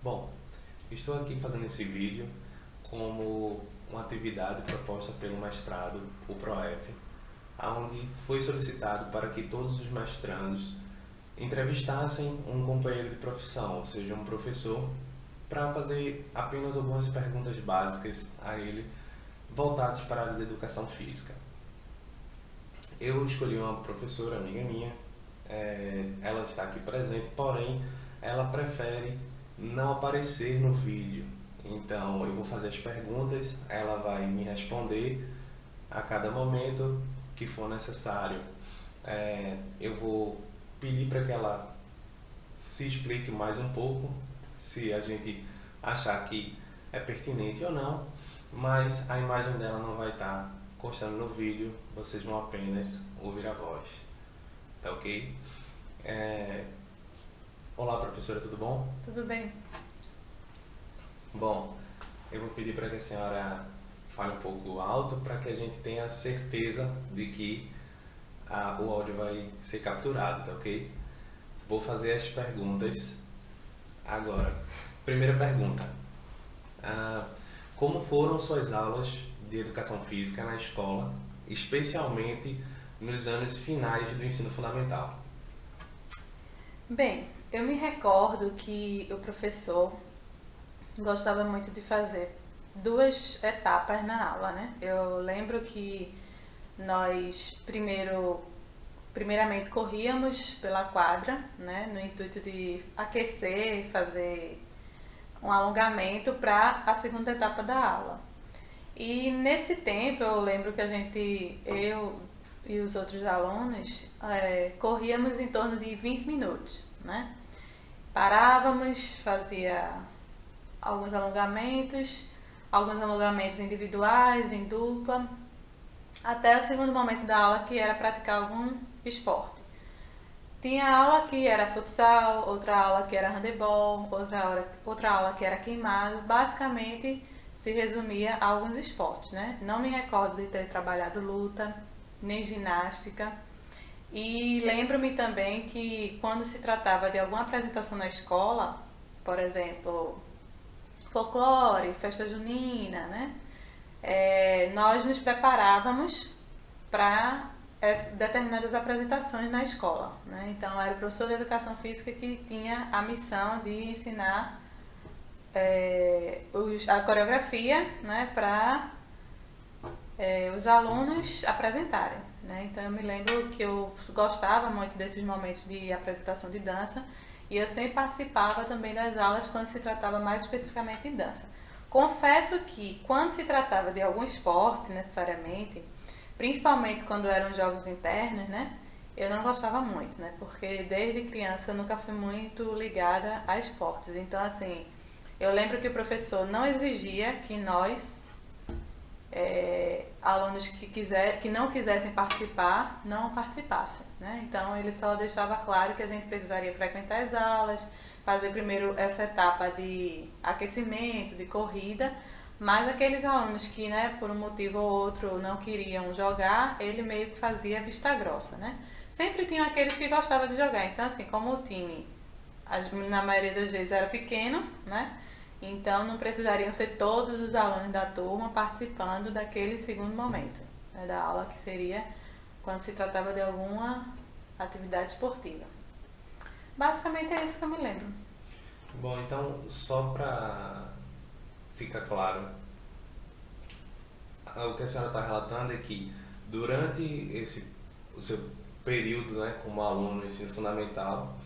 Bom, estou aqui fazendo esse vídeo como uma atividade proposta pelo mestrado, o PROEF, onde foi solicitado para que todos os mestrandos entrevistassem um companheiro de profissão, ou seja, um professor, para fazer apenas algumas perguntas básicas a ele, voltadas para a área da educação física. Eu escolhi uma professora, amiga minha, ela está aqui presente, porém ela prefere não aparecer no vídeo. Então eu vou fazer as perguntas, ela vai me responder a cada momento que for necessário. Eu vou pedir para que ela se explique mais um pouco, se a gente achar que é pertinente ou não, mas a imagem dela não vai estar constando no vídeo, vocês vão apenas ouvir a voz. Tá ok? Olá, professora, tudo bom? Tudo bem. Bom, eu vou pedir para que a senhora fale um pouco alto para que a gente tenha certeza de que o áudio vai ser capturado, tá ok? Vou fazer as perguntas agora. Primeira pergunta. Como foram suas aulas de educação física na escola, especialmente nos anos finais do ensino fundamental? Bem, eu me recordo que o professor gostava muito de fazer duas etapas na aula, né? Eu lembro que nós primeiramente corríamos pela quadra, né, no intuito de aquecer, fazer um alongamento para a segunda etapa da aula. E nesse tempo eu lembro que eu e os outros alunos, corríamos em torno de 20 minutos, né? Parávamos, fazia alguns alongamentos individuais, em dupla, até o segundo momento da aula, que era praticar algum esporte. Tinha aula que era futsal, outra aula que era handebol, outra aula que era queimado. Basicamente se resumia a alguns esportes, né? Não me recordo de ter trabalhado luta, nem ginástica. E lembro-me também que quando se tratava de alguma apresentação na escola, por exemplo, folclore, festa junina, né? Nós nos preparávamos para determinadas apresentações na escola, né? Então era o professor de educação física que tinha a missão de ensinar a coreografia, né, para os alunos apresentarem, né? Então eu me lembro que eu gostava muito desses momentos de apresentação de dança e eu sempre participava também das aulas quando se tratava mais especificamente de dança. Confesso que quando se tratava de algum esporte necessariamente, principalmente quando eram jogos internos, né, eu não gostava muito, né, porque desde criança eu nunca fui muito ligada a esportes. Então assim, eu lembro que o professor não exigia que nós, alunos que não quisessem participar, não participassem, né? Então ele só deixava claro que a gente precisaria frequentar as aulas, fazer primeiro essa etapa de aquecimento, de corrida, mas aqueles alunos que, né, por um motivo ou outro não queriam jogar, ele meio que fazia vista grossa, né? Sempre tinham aqueles que gostavam de jogar, então assim, como o time na maioria das vezes era pequeno, né? Então não precisariam ser todos os alunos da turma participando daquele segundo momento, né, da aula, que seria quando se tratava de alguma atividade esportiva. Basicamente é isso que eu me lembro. Bom, então, só para ficar claro, o que a senhora está relatando é que durante o seu período, né, como aluno no ensino fundamental,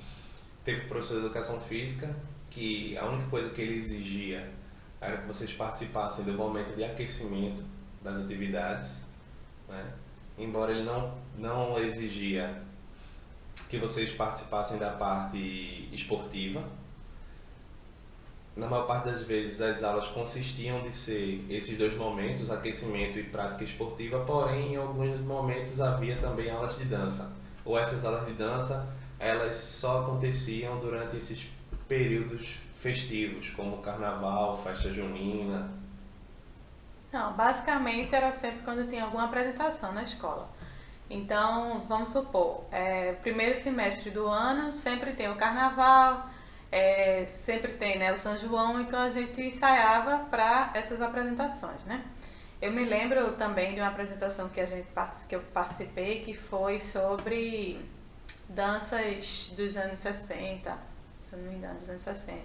teve professor de educação física que a única coisa que ele exigia era que vocês participassem do momento de aquecimento das atividades, né? Embora ele não exigia que vocês participassem da parte esportiva. Na maior parte das vezes as aulas consistiam de ser esses dois momentos, aquecimento e prática esportiva, porém em alguns momentos havia também aulas de dança. Ou essas aulas de dança, elas só aconteciam durante esses períodos festivos, como carnaval, festa junina. Não, basicamente era sempre quando tinha alguma apresentação na escola. Então, vamos supor, primeiro semestre do ano sempre tem o carnaval, sempre tem, né, o São João, então a gente ensaiava para essas apresentações, né? Eu me lembro também de uma apresentação que eu participei, que foi sobre danças dos anos 60, se não me engano, dos anos 60.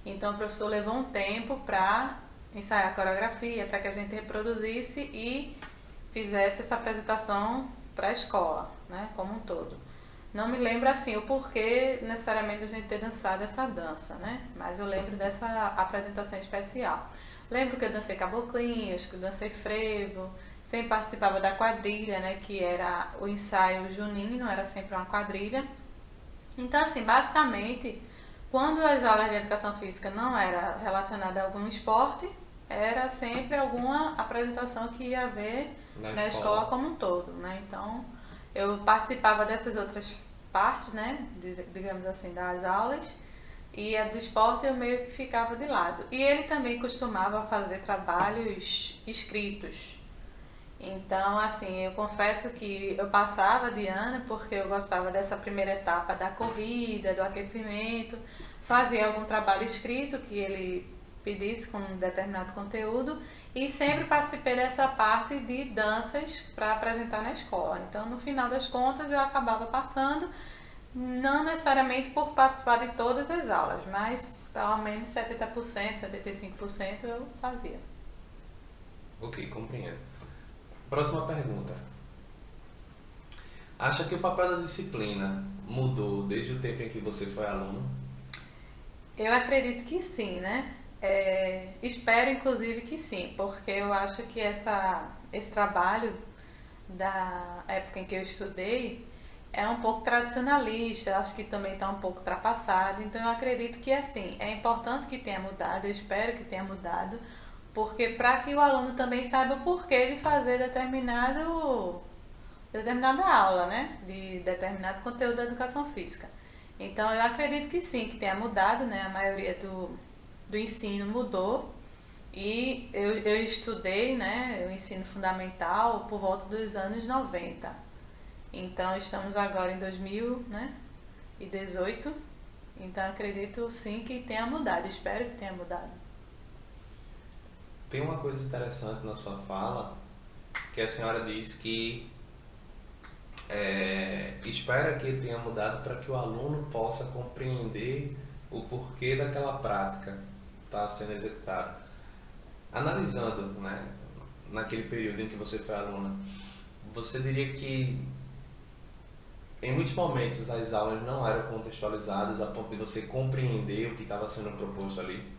Então o professor levou um tempo para ensaiar a coreografia, para que a gente reproduzisse e fizesse essa apresentação para a escola, né, como um todo. Não me lembro assim o porquê necessariamente a gente ter dançado essa dança, né? Mas eu lembro dessa apresentação especial. Lembro que eu dancei caboclinhos, que eu dancei frevo, sempre participava da quadrilha, né? Que era o ensaio junino, era sempre uma quadrilha. Então, assim, basicamente, quando as aulas de educação física não era relacionada a algum esporte, era sempre alguma apresentação que ia haver na escola como um todo, né? Então, eu participava dessas outras partes, né, digamos assim, das aulas, e a do esporte eu meio que ficava de lado. E ele também costumava fazer trabalhos escritos. Então, assim, eu confesso que eu passava de ano porque eu gostava dessa primeira etapa da corrida, do aquecimento, fazia algum trabalho escrito que ele pedisse com um determinado conteúdo e sempre participei dessa parte de danças para apresentar na escola. Então, no final das contas, eu acabava passando, não necessariamente por participar de todas as aulas, mas pelo menos 70%, 75% eu fazia. Ok, compreendo. Próxima pergunta. Acha que o papel da disciplina mudou desde o tempo em que você foi aluno? Eu acredito que sim, né? Espero inclusive que sim, porque eu acho que esse trabalho da época em que eu estudei é um pouco tradicionalista, acho que também está um pouco ultrapassado, então eu acredito que assim, é importante que tenha mudado, eu espero que tenha mudado, porque para que o aluno também saiba o porquê de fazer determinada aula, né? De determinado conteúdo da educação física. Então eu acredito que sim, que tenha mudado, né? A maioria do ensino mudou e eu estudei, né, o ensino fundamental por volta dos anos 90. Então estamos agora em 2000, né, e 18. Então acredito sim que tenha mudado, espero que tenha mudado. Tem uma coisa interessante na sua fala, que a senhora disse que espera que tenha mudado para que o aluno possa compreender o porquê daquela prática estar sendo executada. Analisando, né, naquele período em que você foi aluna, você diria que em muitos momentos as aulas não eram contextualizadas a ponto de você compreender o que estava sendo proposto ali?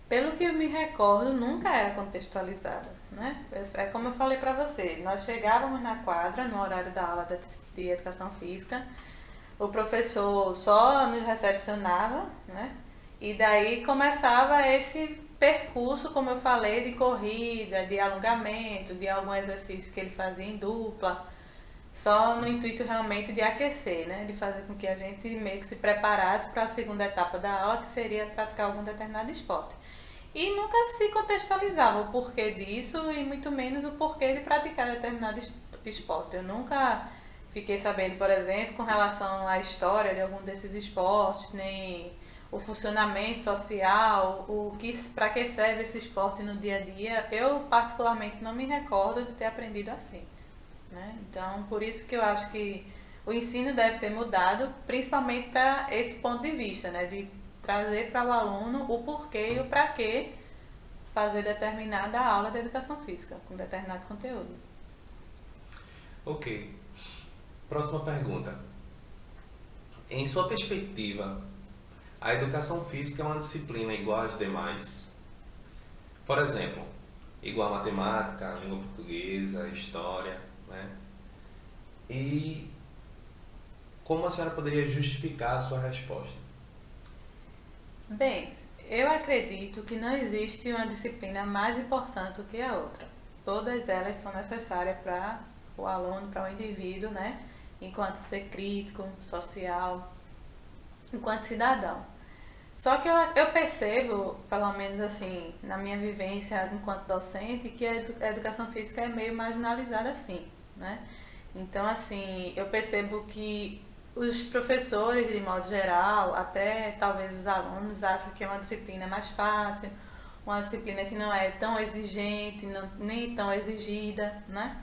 Pelo que eu me recordo, nunca era contextualizada, né? É como eu falei para você, nós chegávamos na quadra no horário da aula de educação física, o professor só nos recepcionava, né? E daí começava esse percurso, como eu falei, de corrida, de alongamento, de algum exercício que ele fazia em dupla, só no intuito realmente de aquecer, né? De fazer com que a gente meio que se preparasse para a segunda etapa da aula, que seria praticar algum determinado esporte. E nunca se contextualizava o porquê disso e muito menos o porquê de praticar determinado esporte. Eu nunca fiquei sabendo, por exemplo, com relação à história de algum desses esportes, nem o funcionamento social, para que serve esse esporte no dia a dia. Eu particularmente não me recordo de ter aprendido assim, né? Então, por isso que eu acho que o ensino deve ter mudado, principalmente para esse ponto de vista, né? De trazer para o aluno o porquê e o para que fazer determinada aula de educação física, com determinado conteúdo. Ok. Próxima pergunta. Em sua perspectiva, a educação física é uma disciplina igual às demais? Por exemplo, igual a matemática, língua portuguesa, história, né? E como a senhora poderia justificar a sua resposta? Bem, eu acredito que não existe uma disciplina mais importante do que a outra. Todas elas são necessárias para o aluno, para o indivíduo, né? Enquanto ser crítico, social, enquanto cidadão. Só que eu percebo, pelo menos assim, na minha vivência enquanto docente, que a educação física é meio marginalizada assim, né? Então, assim, eu percebo que os professores, de modo geral, até talvez os alunos, acham que é uma disciplina mais fácil, uma disciplina que não é tão exigente, nem tão exigida, né?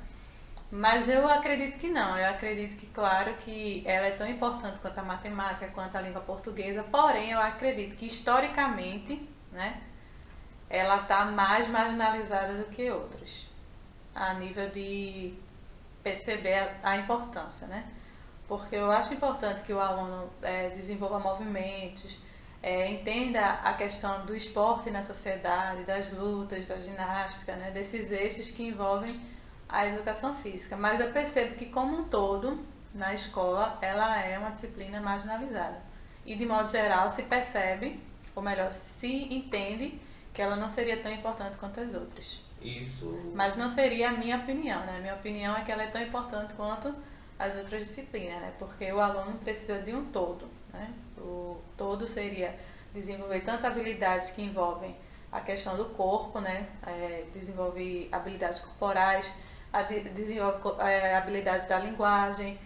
Mas eu acredito que não. Eu acredito que, claro, que ela é tão importante quanto a matemática, quanto a língua portuguesa, porém eu acredito que historicamente, né, ela está mais marginalizada do que outras, a nível de perceber a importância, né? Porque eu acho importante que o aluno desenvolva movimentos, entenda a questão do esporte na sociedade, das lutas, da ginástica, né? Desses eixos que envolvem a educação física. Mas eu percebo que, como um todo, na escola, ela é uma disciplina marginalizada. E, de modo geral, se percebe, ou melhor, se entende que ela não seria tão importante quanto as outras. Isso. Mas não seria a minha opinião, né? A minha opinião é que ela é tão importante quanto as outras disciplinas, né? Porque o aluno precisa de um todo, né? O todo seria desenvolver tanto habilidades que envolvem a questão do corpo, né? Desenvolver habilidades corporais, desenvolve habilidades da linguagem,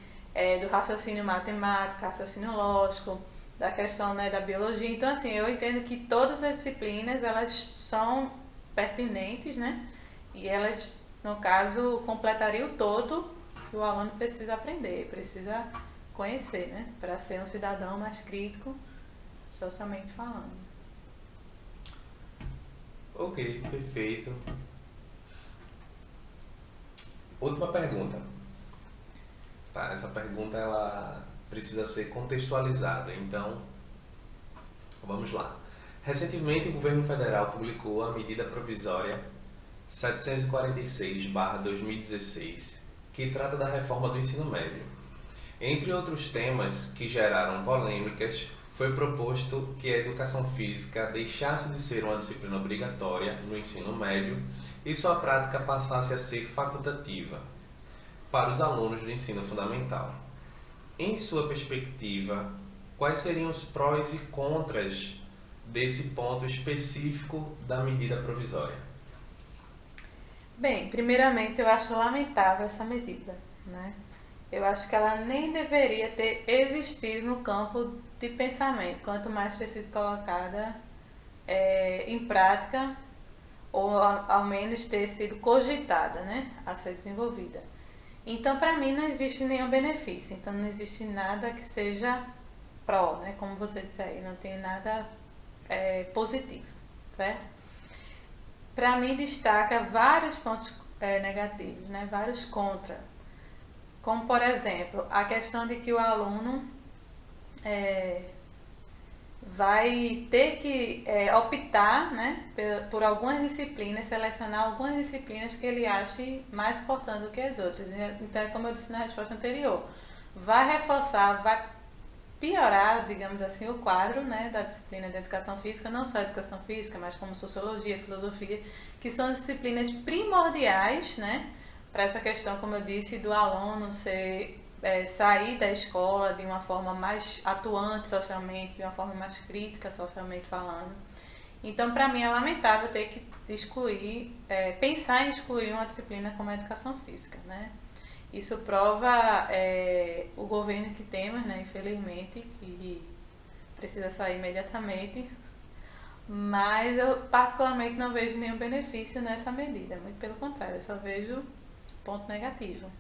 do raciocínio matemático, raciocínio lógico, da questão, né, da biologia. Então, assim, eu entendo que todas as disciplinas, elas são pertinentes, né? E elas, no caso, completariam o todo que o aluno precisa aprender, precisa conhecer, né? Para ser um cidadão mais crítico, socialmente falando. Ok, perfeito. Última pergunta. Tá, essa pergunta ela precisa ser contextualizada, então vamos lá. Recentemente, o governo federal publicou a medida provisória 746/2016, que trata da reforma do ensino médio. Entre outros temas que geraram polêmicas, foi proposto que a educação física deixasse de ser uma disciplina obrigatória no ensino médio e sua prática passasse a ser facultativa para os alunos do ensino fundamental. Em sua perspectiva, quais seriam os prós e contras desse ponto específico da medida provisória? Bem, primeiramente eu acho lamentável essa medida, né? Eu acho que ela nem deveria ter existido no campo de pensamento, quanto mais ter sido colocada em prática, ou ao menos ter sido cogitada, né, a ser desenvolvida. Então, para mim, não existe nenhum benefício, então não existe nada que seja pró, né, como você disse aí, não tem nada positivo, certo? Para mim, destaca vários pontos negativos, né, vários contra. Como, por exemplo, a questão de que o aluno vai ter que optar, né, por algumas disciplinas, selecionar algumas disciplinas que ele ache mais importantes do que as outras. Então, como eu disse na resposta anterior, vai reforçar, vai piorar, digamos assim, o quadro, né, da disciplina de educação física, não só educação física, mas como sociologia, filosofia, que são disciplinas primordiais, né, para essa questão, como eu disse, do aluno sair da escola de uma forma mais atuante socialmente, de uma forma mais crítica socialmente falando. Então, para mim, é lamentável ter que pensar em excluir uma disciplina como a educação física, né? Isso prova o governo que temos, né, infelizmente, que precisa sair imediatamente, mas eu particularmente não vejo nenhum benefício nessa medida, muito pelo contrário, eu só vejo ponto negativo.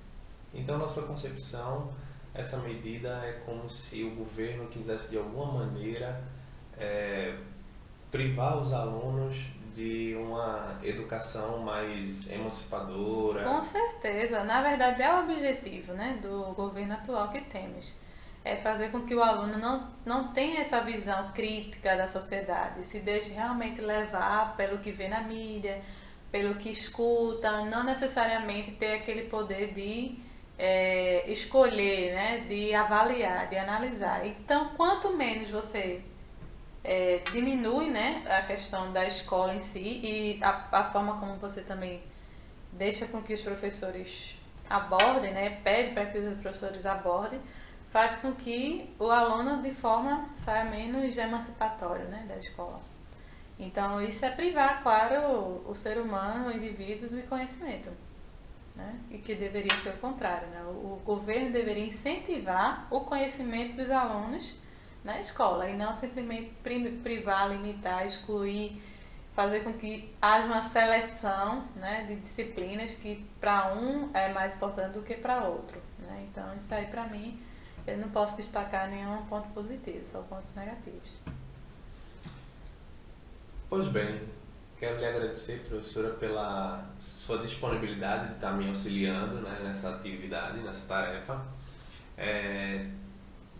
Então, na sua concepção, essa medida é como se o governo quisesse, de alguma maneira, privar os alunos de uma educação mais emancipadora. Com certeza, na verdade é o objetivo, né, do governo atual que temos. É fazer com que o aluno não tenha essa visão crítica da sociedade, se deixe realmente levar pelo que vê na mídia, pelo que escuta, não necessariamente ter aquele poder de escolher, né, de avaliar, de analisar. Então, quanto menos você diminui, né, a questão da escola em si e a forma como você também deixa com que os professores abordem, né, pede para que os professores abordem, faz com que o aluno de forma saia menos emancipatório, né, da escola. Então isso é privar, claro, o ser humano, o indivíduo do conhecimento. né? E que deveria ser o contrário, né? O governo deveria incentivar o conhecimento dos alunos na escola e não simplesmente privar, limitar, excluir, fazer com que haja uma seleção, né, de disciplinas que para um é mais importante do que para outro, né? Então isso aí para mim eu não posso destacar nenhum ponto positivo, só pontos negativos. Pois bem, quero lhe agradecer, professora, pela sua disponibilidade de estar me auxiliando, né, nessa atividade, nessa tarefa.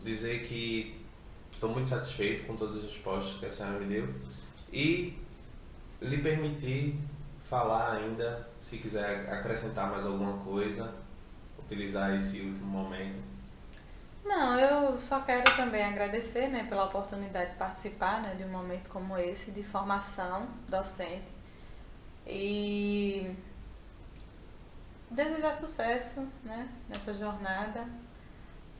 Dizer que estou muito satisfeito com todas as respostas que a senhora me deu e lhe permitir falar ainda, se quiser acrescentar mais alguma coisa, utilizar esse último momento. Não, eu só quero também agradecer, né, pela oportunidade de participar, né, de um momento como esse de formação docente e desejar sucesso, né, nessa jornada,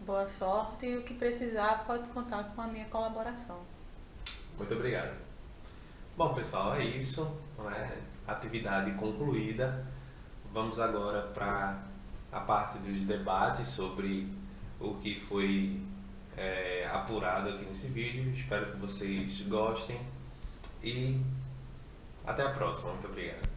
boa sorte e o que precisar pode contar com a minha colaboração. Muito obrigado. Bom, pessoal, é isso, né? Atividade concluída. Vamos agora para a parte dos debates sobre o que foi apurado aqui nesse vídeo. Espero que vocês gostem e até a próxima. Muito obrigado.